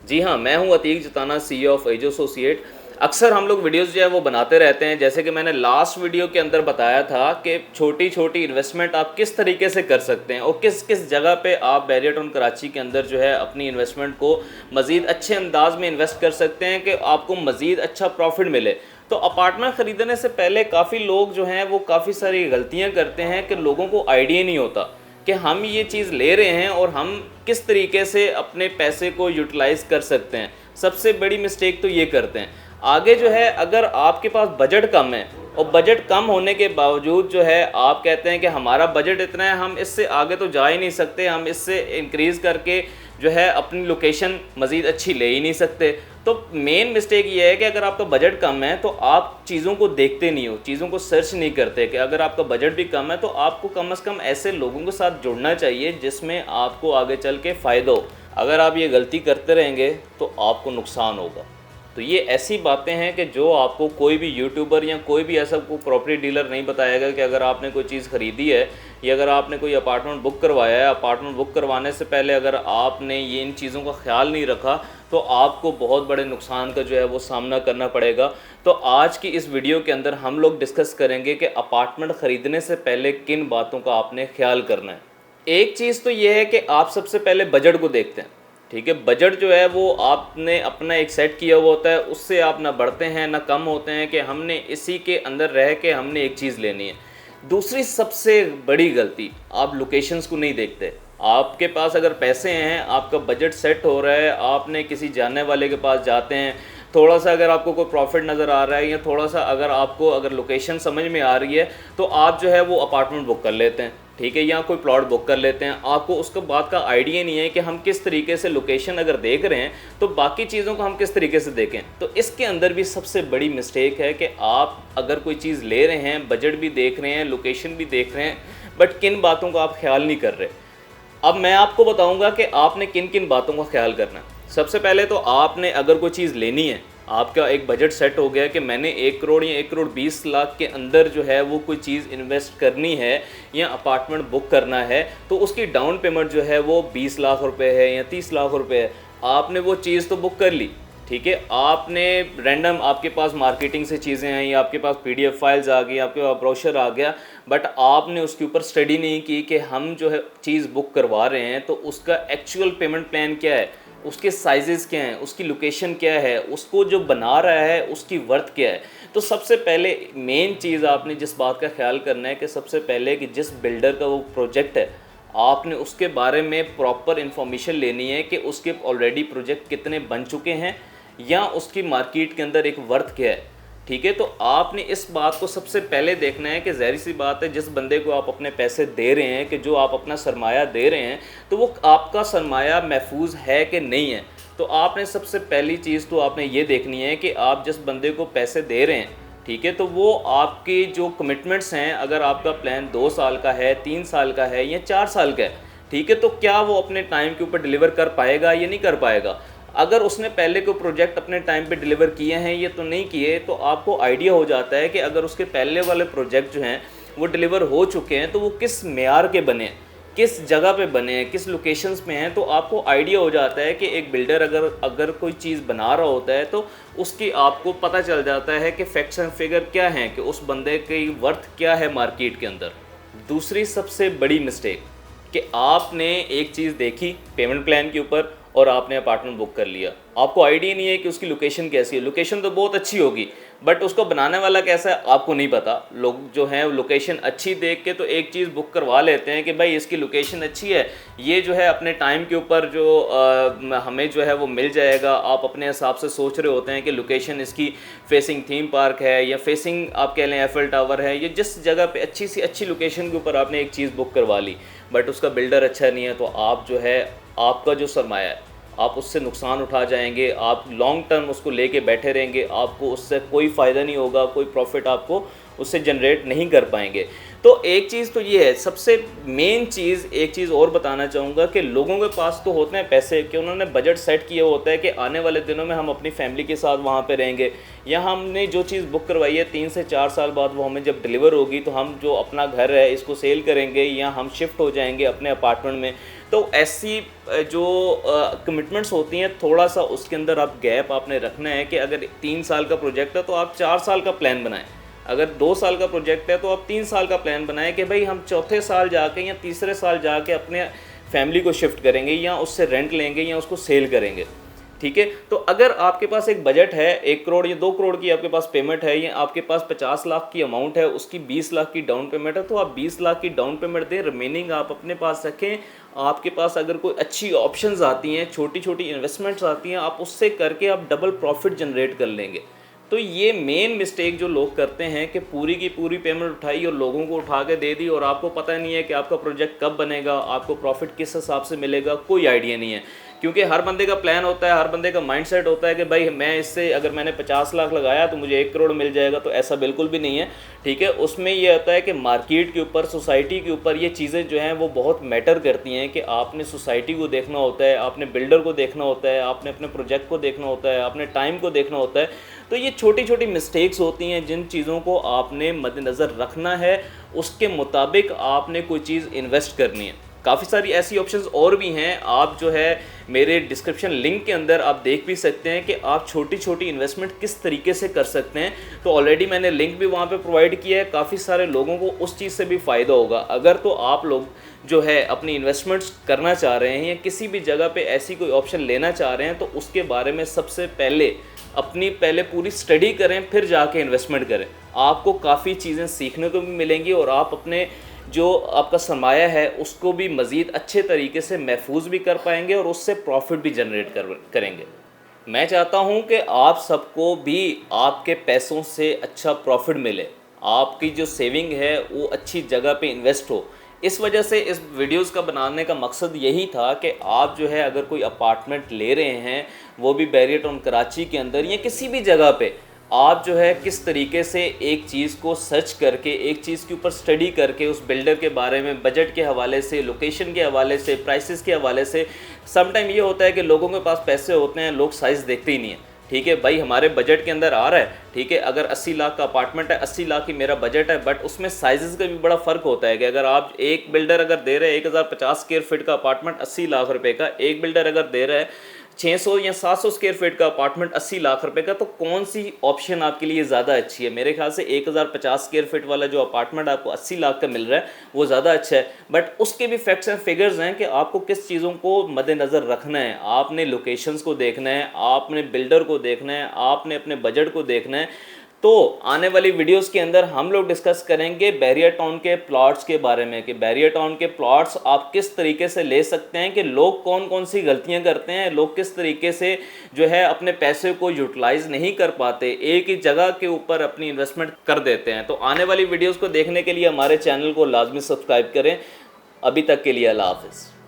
जी हाँ, मैं हूँ अतीक जताना, सीईओ ऑफ एज एसोसिएट। अक्सर हम लोग वीडियोस जो है वो बनाते रहते हैं, जैसे कि मैंने लास्ट वीडियो के अंदर बताया था कि छोटी छोटी इन्वेस्टमेंट आप किस तरीके से कर सकते हैं और किस किस जगह पे आप बैरियर टाउन कराची के अंदर जो है अपनी इन्वेस्टमेंट को मज़ीद अच्छे अंदाज में इन्वेस्ट कर सकते हैं कि आपको मज़ीद अच्छा प्रॉफिट मिले। तो अपार्टमेंट ख़रीदने से पहले काफ़ी लोग जो हैं वो काफ़ी सारी गलतियाँ करते हैं कि लोगों को आइडिया नहीं होता कि हम ये चीज़ ले रहे हैं और हम किस तरीके से अपने पैसे को यूटिलाइज़ कर सकते हैं। सबसे बड़ी मिस्टेक तो ये करते हैं। आगे जो है अगर आपके पास बजट कम है और बजट कम होने के बावजूद जो है आप कहते हैं कि हमारा बजट इतना है, हम इससे आगे तो जा ही नहीं सकते, हम इससे इंक्रीज़ करके जो है अपनी लोकेशन मज़ीद अच्छी ले ही नहीं सकते। तो मेन मिस्टेक ये है कि अगर आपका बजट कम है तो आप चीज़ों को देखते नहीं हो, चीज़ों को सर्च नहीं करते कि अगर आपका बजट भी कम है तो आपको कम से कम ऐसे लोगों के साथ जुड़ना चाहिए जिसमें आपको आगे चल के फ़ायदा हो। अगर आप ये गलती करते रहेंगे तो आपको नुकसान होगा। तो ये ऐसी बातें हैं कि जो आपको कोई भी यूट्यूबर या कोई भी ऐसा कोई प्रॉपर्टी डीलर नहीं बताएगा कि अगर आपने कोई चीज़ ख़रीदी है या अगर आपने कोई अपार्टमेंट बुक करवाया है, अपार्टमेंट बुक करवाने से पहले अगर आपने ये इन चीज़ों का ख्याल नहीं रखा तो आपको बहुत बड़े नुकसान का जो है वो सामना करना पड़ेगा। तो आज की इस वीडियो के अंदर हम लोग डिस्कस करेंगे कि अपार्टमेंट ख़रीदने से पहले किन बातों का आपने ख्याल करना है। एक चीज़ तो ये है कि आप सबसे पहले बजट को देखते हैं, ठीक है। बजट जो है वो आपने अपना एक सेट किया हुआ होता है, उससे आप ना बढ़ते हैं ना कम होते हैं कि हमने इसी के अंदर रह के हमने एक चीज़ लेनी है। दूसरी सबसे बड़ी गलती, आप लोकेशंस को नहीं देखते। आपके पास अगर पैसे हैं, आपका बजट सेट हो रहा है, आपने किसी जानने वाले के पास जाते हैं, थोड़ा सा अगर आपको कोई प्रॉफिट नज़र आ रहा है या थोड़ा सा अगर आपको अगर लोकेशन समझ में आ रही है तो आप जो है वो अपार्टमेंट बुक कर लेते हैं, ठीक है, या कोई प्लॉट बुक कर लेते हैं। आपको उसके बाद का आइडिया नहीं है कि हम किस तरीके से लोकेशन अगर देख रहे हैं तो बाकी चीज़ों को हम किस तरीके से देखें। तो इसके अंदर भी सबसे बड़ी मिस्टेक है कि आप अगर कोई चीज़ ले रहे हैं, बजट भी देख रहे हैं, लोकेशन भी देख रहे हैं, बट किन बातों का आप ख्याल नहीं कर रहे। अब मैं आपको बताऊंगा कि आपने किन किन बातों का ख्याल करना है। सबसे पहले तो आपने अगर कोई चीज़ लेनी है, आपका एक बजट सेट हो गया कि मैंने 1 करोड़ या 1 करोड़ 20 लाख के अंदर जो है वो कोई चीज़ इन्वेस्ट करनी है या अपार्टमेंट बुक करना है, तो उसकी डाउन पेमेंट जो है वो 20 लाख रुपए है या 30 लाख रुपए है। आपने वो चीज़ तो बुक कर ली, ठीक है। आपने रैंडम आपके पास मार्केटिंग से चीज़ें हैं या आपके पास पीडीएफ फाइल्स आ गई, आपके पास ब्रोशर आ गया, बट आपने उसके ऊपर स्टडी नहीं की कि हम जो है चीज़ बुक करवा रहे हैं तो उसका एक्चुअल पेमेंट प्लान क्या है, उसके साइजेस क्या हैं, उसकी लोकेशन क्या है, उसको जो बना रहा है उसकी वर्थ क्या है। तो सबसे पहले मेन चीज़ आपने जिस बात का ख्याल करना है कि सबसे पहले कि जिस बिल्डर का वो प्रोजेक्ट है आपने उसके बारे में प्रॉपर इन्फॉर्मेशन लेनी है कि उसके ऑलरेडी प्रोजेक्ट कितने बन चुके हैं या उसकी मार्केट के अंदर एक वर्थ क्या है, ठीक है। तो आपने इस बात को सबसे पहले देखना है कि ज़ाहिर सी बात है जिस बंदे को आप अपने पैसे दे रहे हैं, कि जो आप अपना सरमाया दे रहे हैं, तो वो आपका सरमाया महफूज है कि नहीं है। तो आपने सबसे पहली चीज़ तो आपने ये देखनी है कि आप जिस बंदे को पैसे दे रहे हैं, ठीक है, तो वो आपकी जो कमिटमेंट्स हैं, अगर आपका प्लान 2 साल का है, 3 साल का है या 4 साल का है, ठीक है, तो क्या वो अपने टाइम के ऊपर डिलीवर कर पाएगा या नहीं कर पाएगा। अगर उसने पहले को प्रोजेक्ट अपने टाइम पे डिलीवर किए हैं ये तो नहीं किए, तो आपको आइडिया हो जाता है कि अगर उसके पहले वाले प्रोजेक्ट जो हैं वो डिलीवर हो चुके हैं तो वो किस मेयार के बने हैं, किस जगह पे बने हैं, किस लोकेशंस में हैं। तो आपको आइडिया हो जाता है कि एक बिल्डर अगर कोई चीज़ बना रहा होता है तो उसकी आपको पता चल जाता है कि फैक्ट्स एंड फिगर क्या हैं, कि उस बंदे की वर्थ क्या है मार्केट के अंदर। दूसरी सबसे बड़ी मिस्टेक कि आपने एक चीज़ देखी पेमेंट प्लान के ऊपर और आपने अपार्टमेंट बुक कर लिया, आपको आइडिया नहीं है कि उसकी लोकेशन कैसी है। लोकेशन तो बहुत अच्छी होगी बट उसको बनाने वाला कैसा है आपको नहीं पता। लोग जो हैं लोकेशन अच्छी देख के तो एक चीज़ बुक करवा लेते हैं कि भाई इसकी लोकेशन अच्छी है, ये जो है अपने टाइम के ऊपर जो हमें जो है वो मिल जाएगा। आप अपने हिसाब से सोच रहे होते हैं कि लोकेशन इसकी फेसिंग थीम पार्क है या फेसिंग आप कह लें एफएल टावर है, या जिस जगह पे अच्छी सी अच्छी लोकेशन के ऊपर आपने एक चीज़ बुक करवा ली बट उसका बिल्डर अच्छा नहीं है, तो आप जो है आपका जो सरमाया है आप उससे नुकसान उठा जाएंगे। आप लॉन्ग टर्म उसको लेके बैठे रहेंगे, आपको उससे कोई फ़ायदा नहीं होगा, कोई प्रॉफिट आपको उससे जनरेट नहीं कर पाएंगे। तो एक चीज़ तो ये है, सबसे मेन चीज़ एक चीज़ और बताना चाहूँगा कि लोगों के पास तो होते हैं पैसे कि उन्होंने बजट सेट किया होता है कि आने वाले दिनों में हम अपनी फैमिली के साथ वहाँ पे रहेंगे, या हमने जो चीज़ बुक करवाई है 3 से 4 साल बाद वो हमें जब डिलीवर होगी तो हम जो अपना घर है इसको सेल करेंगे या हम शिफ्ट हो जाएंगे अपने अपार्टमेंट में। तो ऐसी जो कमिटमेंट्स होती हैं, थोड़ा सा उसके अंदर आप गैप आपने रखना है कि अगर 3 साल का प्रोजेक्ट है तो आप 4 साल का प्लान बनाएं, अगर 2 साल का प्रोजेक्ट है तो आप 3 साल का प्लान बनाएं कि भाई हम चौथे साल जाके या तीसरे साल जाके अपने फैमिली को शिफ्ट करेंगे या उससे रेंट लेंगे या उसको सेल करेंगे। ठीक है, तो अगर आपके पास एक बजट है 1 करोड़ या 2 करोड़ की आपके पास पेमेंट है, या आपके पास 50 लाख की अमाउंट है, उसकी 20 लाख की डाउन पेमेंट है, तो आप 20 लाख की डाउन पेमेंट दें, रिमेनिंग आप अपने पास रखें। आपके पास अगर कोई अच्छी ऑप्शंस आती हैं, छोटी छोटी इन्वेस्टमेंट्स आती हैं, आप उससे करके आप डबल प्रॉफिट जनरेट कर लेंगे। तो ये मेन मिस्टेक जो लोग करते हैं कि पूरी की पूरी पेमेंट उठाई और लोगों को उठा के दे दी, और आपको पता नहीं है कि आपका प्रोजेक्ट कब बनेगा, आपको प्रॉफिट किस हिसाब से मिलेगा, कोई आइडिया नहीं है। क्योंकि हर बंदे का प्लान होता है, हर बंदे का माइंडसेट होता है कि भाई मैं इससे अगर मैंने 50 लाख लगाया तो मुझे 1 करोड़ मिल जाएगा, तो ऐसा बिल्कुल भी नहीं है। ठीक है, उसमें ये होता है कि मार्केट के ऊपर, सोसाइटी के ऊपर ये चीज़ें जो हैं वो बहुत मैटर करती हैं कि आपने सोसाइटी को देखना होता है, आपने बिल्डर को देखना होता है, आपने अपने प्रोजेक्ट को देखना होता है, आपने टाइम को देखना होता है। तो ये छोटी छोटी मिस्टेक्स होती हैं जिन चीज़ों को आपने मद्देनज़र रखना है, उसके मुताबिक आपने कोई चीज़ इन्वेस्ट करनी है। काफ़ी सारी ऐसी ऑप्शंस और भी हैं, आप जो है मेरे डिस्क्रिप्शन लिंक के अंदर आप देख भी सकते हैं कि आप छोटी छोटी इन्वेस्टमेंट किस तरीके से कर सकते हैं। तो ऑलरेडी मैंने लिंक भी वहाँ पे प्रोवाइड किया है, काफ़ी सारे लोगों को उस चीज़ से भी फ़ायदा होगा। अगर तो आप लोग जो है अपनी इन्वेस्टमेंट्स करना चाह रहे हैं या किसी भी जगह पे ऐसी कोई ऑप्शन लेना चाह रहे हैं, तो उसके बारे में सबसे पहले पूरी स्टडी करें, फिर जाके इन्वेस्टमेंट करें। आपको काफ़ी चीज़ें सीखने को भी मिलेंगी और आप अपने जो आपका सरमाया है उसको भी मज़ीद अच्छे तरीके से महफूज भी कर पाएंगे और उससे प्रॉफिट भी जनरेट करेंगे। मैं चाहता हूं कि आप सबको भी आपके पैसों से अच्छा प्रॉफिट मिले, आपकी जो सेविंग है वो अच्छी जगह पे इन्वेस्ट हो। इस वजह से इस वीडियोस का बनाने का मकसद यही था कि आप जो है अगर कोई अपार्टमेंट ले रहे हैं, वो भी बैरियर टाउन कराची के अंदर या किसी भी जगह पे, आप जो है किस तरीके से एक चीज़ को सर्च करके, एक चीज़ के ऊपर स्टडी करके, उस बिल्डर के बारे में, बजट के हवाले से, लोकेशन के हवाले से, प्राइसेस के हवाले से। समटाइम ये होता है कि लोगों के पास पैसे होते हैं, लोग साइज़ देखते ही नहीं है। ठीक है भाई, हमारे बजट के अंदर आ रहा है, ठीक है, अगर 80 लाख का अपार्टमेंट है, 80 लाख की मेरा बजट है, बट उसमें साइजेस का भी बड़ा फ़र्क होता है कि अगर आप एक बिल्डर अगर दे रहे हैं 1050 स्क्वायर फीट का अपार्टमेंट 80 लाख रुपए का, एक बिल्डर अगर दे रहा है 600 या 700 स्क्वायर फीट का अपार्टमेंट 80 लाख रुपए का, तो कौन सी ऑप्शन आपके लिए ज़्यादा अच्छी है? मेरे ख्याल से 1050 स्क्वायर फीट वाला जो अपार्टमेंट आपको 80 लाख का मिल रहा है वो ज़्यादा अच्छा है। बट उसके भी फैक्ट्स एंड फिगर्स हैं कि आपको किस चीज़ों को मद्देनज़र रखना है। आपने लोकेशंस को देखना है, आपने बिल्डर को देखना है, आपने अपने बजट को देखना है। तो आने वाली वीडियोस के अंदर हम लोग डिस्कस करेंगे बैरियर टाउन के प्लॉट्स के बारे में, कि बैरियर टाउन के प्लॉट्स आप किस तरीके से ले सकते हैं, कि लोग कौन कौन सी गलतियां करते हैं, लोग किस तरीके से जो है अपने पैसे को यूटिलाइज नहीं कर पाते, एक ही जगह के ऊपर अपनी इन्वेस्टमेंट कर देते हैं। तो आने वाली वीडियोज़ को देखने के लिए हमारे चैनल को लाजमी सब्सक्राइब करें। अभी तक के लिए अल्लाह हाफिज़।